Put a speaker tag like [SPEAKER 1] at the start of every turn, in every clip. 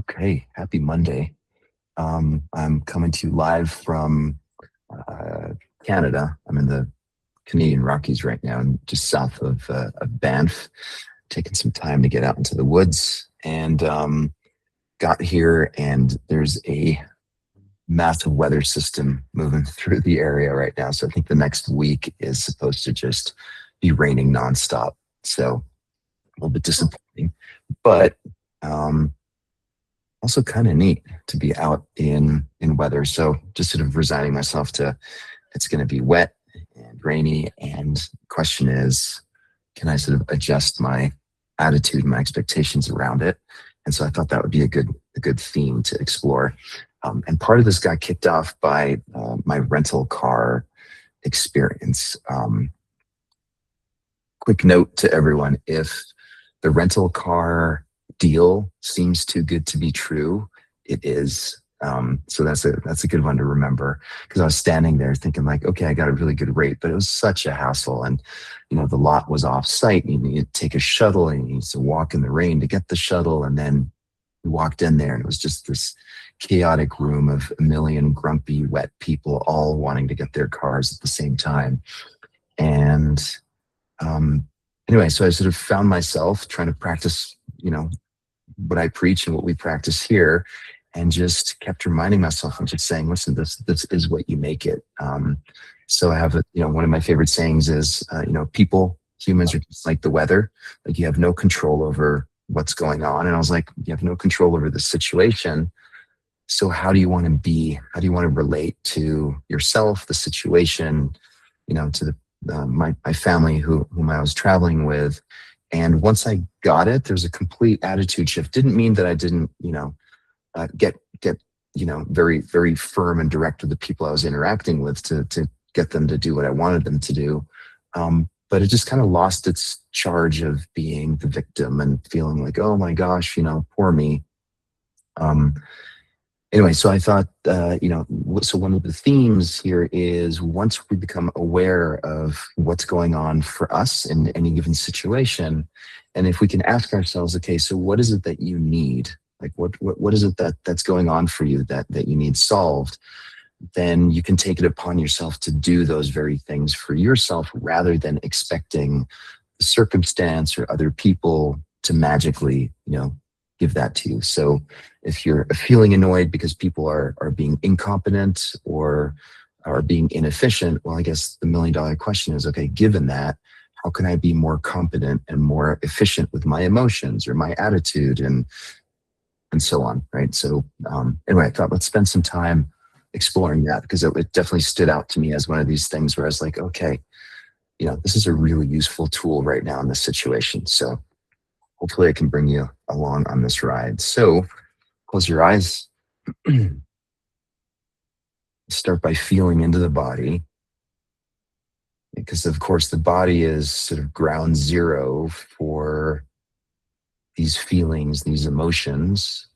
[SPEAKER 1] Okay, happy Monday. I'm coming to you live from uh, Canada. I'm in the Canadian Rockies right now, and just south of Banff. Taking some time to get out into the woods, and got here, and there's a massive weather system moving through the area right now. So I think the next week is supposed to just be raining nonstop. So a little bit disappointing, but um, also kind of neat to be out in weather. So just sort of resigning myself to it's going to be wet and rainy. And the question is, can I sort of adjust my attitude, my expectations around it? And so I thought that would be a good theme to explore. And part of this got kicked off by my rental car experience. Quick note to everyone: if the rental car deal seems too good to be true, it is. So that's a good one to remember, because I was standing there thinking like, okay, I got a really good rate, but it was such a hassle, and the lot was off site. And you need to take a shuttle, and you need to walk in the rain to get the shuttle, and then we walked in there, and it was just this chaotic room of a million grumpy, wet people all wanting to get their cars at the same time. And um, anyway, so I sort of found myself trying to practice, what I preach and what we practice here, and just kept reminding myself and just saying, listen, this is what you make it. So I have one of my favorite sayings is, humans are just like the weather. Like, you have no control over what's going on. And I was like, you have no control over the situation. So how do you want to be? How do you want to relate to yourself, the situation, to my family whom I was traveling with? And once I got it, there's a complete attitude shift. Didn't mean that I didn't, get very very firm and direct with the people I was interacting with to get them to do what I wanted them to do. But it just kind of lost its charge of being the victim and feeling like, oh my gosh, poor me. Um, Anyway, so I thought, so one of the themes here is, once we become aware of what's going on for us in any given situation, and if we can ask ourselves, okay, so what is it that you need? Like, what is it that's going on for you that you need solved? Then you can take it upon yourself to do those very things for yourself, rather than expecting the circumstance or other people to magically, give that to you. So if you're feeling annoyed because people are being incompetent or are being inefficient, well, I guess the $1 million question is, okay, given that, how can I be more competent and more efficient with my emotions or my attitude and so on, right? So anyway, I thought let's spend some time exploring that, because it definitely stood out to me as one of these things where I was like, okay, this is a really useful tool right now in this situation. So hopefully I can bring you along on this ride. So close your eyes. Start by feeling into the body, because of course the body is sort of ground zero for these feelings, these emotions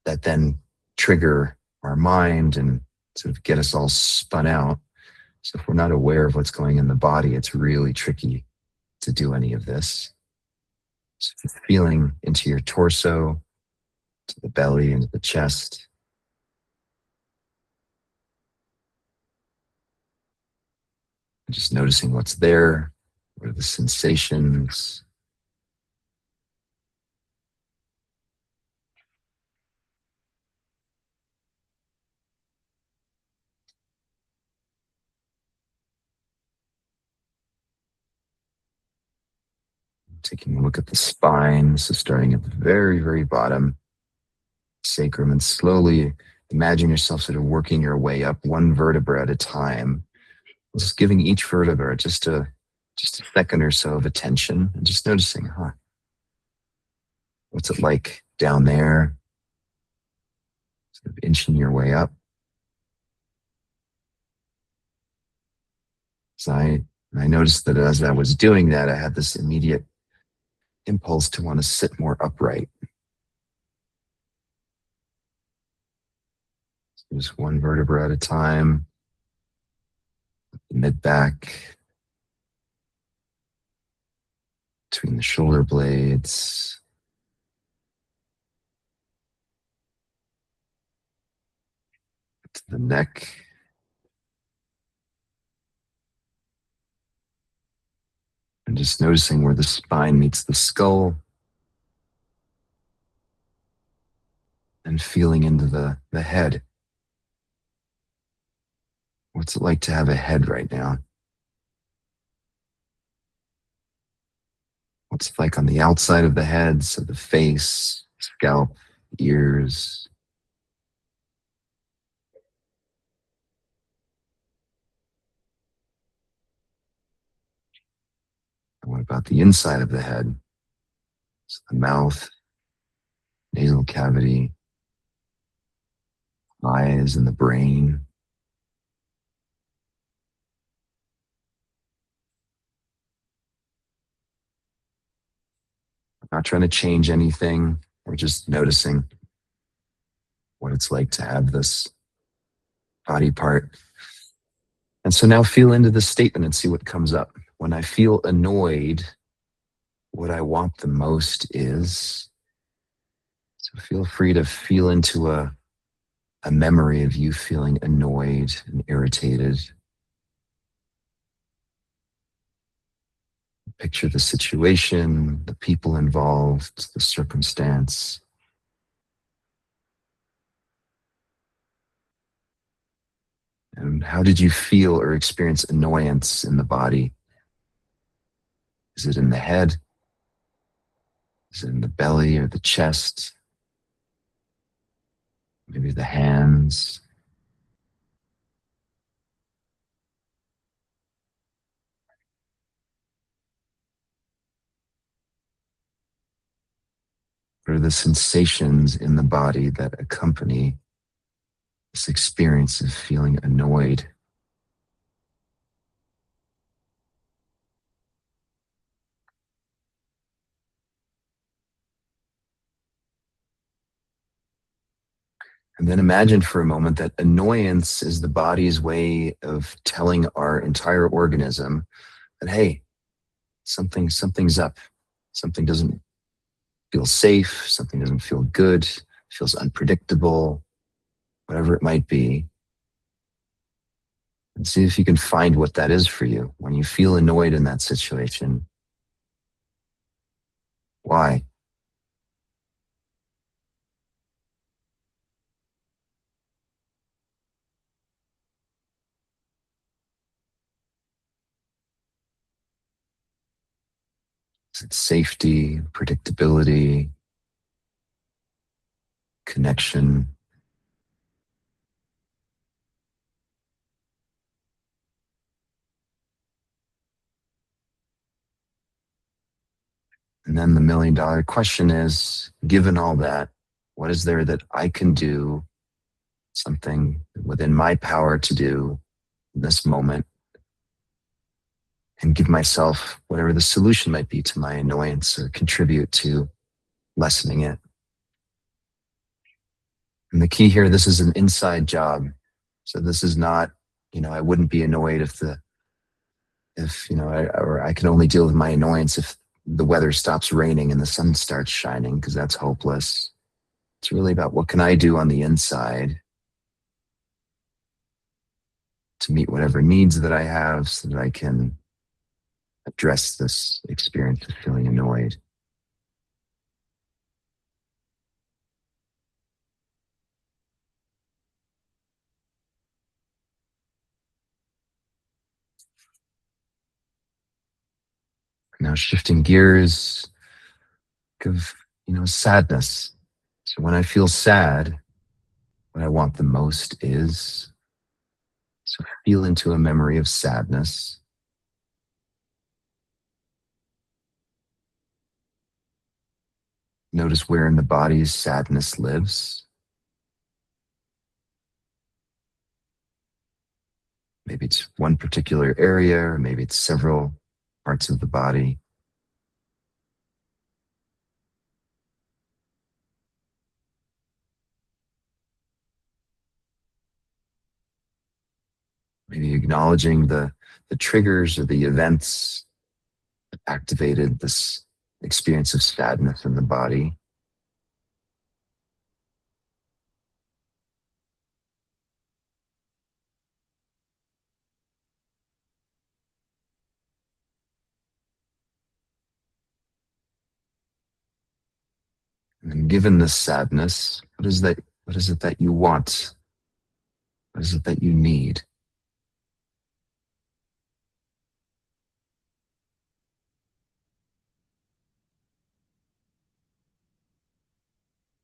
[SPEAKER 1] that then trigger our mind and sort of get us all spun out. So if we're not aware of what's going in the body, it's really tricky to do any of this. So feeling into your torso, to the belly, into the chest. Just noticing what's there. What are the sensations? Taking a look at the spine. So starting at the very, very bottom, sacrum, and slowly imagine yourself sort of working your way up one vertebra at a time. Just giving each vertebra just a second or so of attention, and just noticing, what's it like down there? Sort of inching your way up. So I noticed that as I was doing that, I had this immediate impulse to want to sit more upright. So just one vertebra at a time. Mid back, between the shoulder blades, the neck, and just noticing where the spine meets the skull, and feeling into the head. What's it like to have a head right now? What's it like on the outside of the head, so the face, scalp, ears? And what about the inside of the head? So the mouth, nasal cavity, eyes, and the brain. Not trying to change anything. We're just noticing what it's like to have this body part. And so now feel into the statement and see what comes up. When I feel annoyed, what I want the most is. So feel free to feel into a memory of you feeling annoyed and irritated. Picture the situation, the people involved, the circumstance. And how did you feel or experience annoyance in the body? Is it in the head? Is it in the belly or the chest? Maybe the hands? What are the sensations in the body that accompany this experience of feeling annoyed? And then imagine for a moment that annoyance is the body's way of telling our entire organism that, hey, something's up. Something doesn't feel safe. Something doesn't feel good. Feels unpredictable, whatever it might be. And see if you can find what that is for you. When you feel annoyed in that situation, why? Is it safety, predictability, connection? And then the $1 million question is, given all that, what is there that I can do, something within my power to do in this moment, and give myself whatever the solution might be to my annoyance or contribute to lessening it? And the key here, this is an inside job. So this is not, I wouldn't be annoyed or I can only deal with my annoyance if the weather stops raining and the sun starts shining, because that's hopeless. It's really about what can I do on the inside to meet whatever needs that I have so that I can address this experience of feeling annoyed. Now shifting gears, of sadness. So when I feel sad, what I want the most is, so feel into a memory of sadness. Notice where in the body sadness lives. Maybe it's one particular area, or maybe it's several parts of the body. Maybe acknowledging the triggers or the events that activated this experience of sadness in the body. And given this sadness, what is that? What is it that you want? What is it that you need?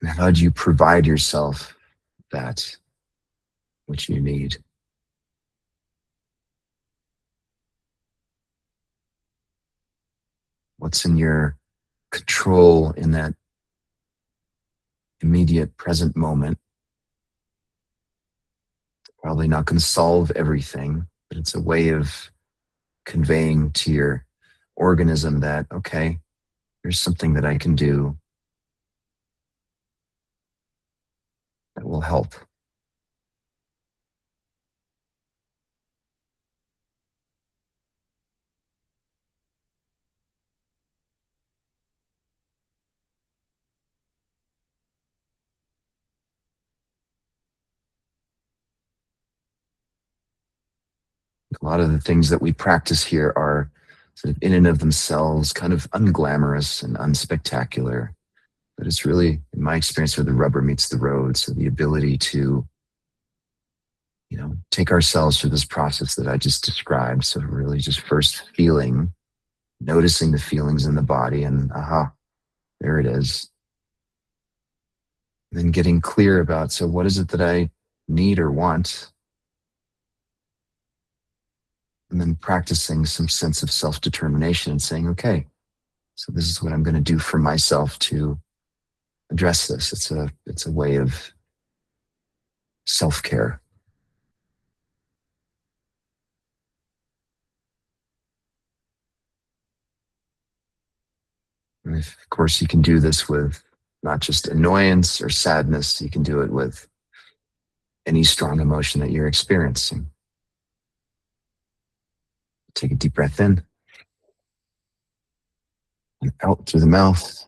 [SPEAKER 1] And how do you provide yourself that which you need? What's in your control in that immediate present moment? Probably not going to solve everything, but it's a way of conveying to your organism that, okay, there's something that I can do that will help. A lot of the things that we practice here are sort of in and of themselves kind of unglamorous and unspectacular. But it's really, in my experience, where the rubber meets the road. So the ability to, take ourselves through this process that I just described. So really just first feeling, noticing the feelings in the body, and aha, there it is. And then getting clear about, so what is it that I need or want? And then practicing some sense of self-determination and saying, okay, so this is what I'm going to do for myself to address this. It's a way of self-care. And of course, you can do this with not just annoyance or sadness, you can do it with any strong emotion that you're experiencing. Take a deep breath in and out through the mouth.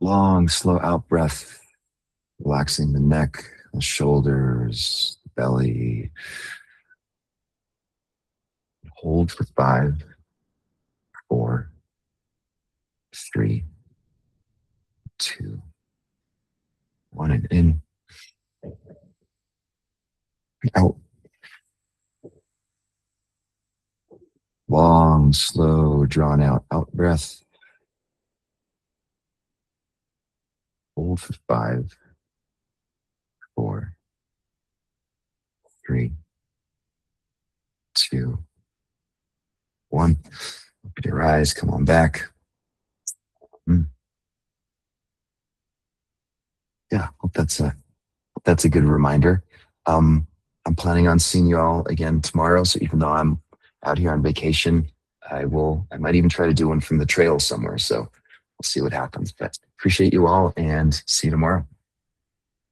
[SPEAKER 1] Long, slow out breath, relaxing the neck, the shoulders, belly. Hold for 5, 4, 3, 2, 1, and in, out. Long, slow, drawn out breath. Hold for 5, 4, 3, 2, 1. Open your eyes, come on back. Yeah, hope that's a good reminder. I'm planning on seeing you all again tomorrow. So even though I'm out here on vacation, I might even try to do one from the trail somewhere. So we'll see what happens. But appreciate you all and see you tomorrow.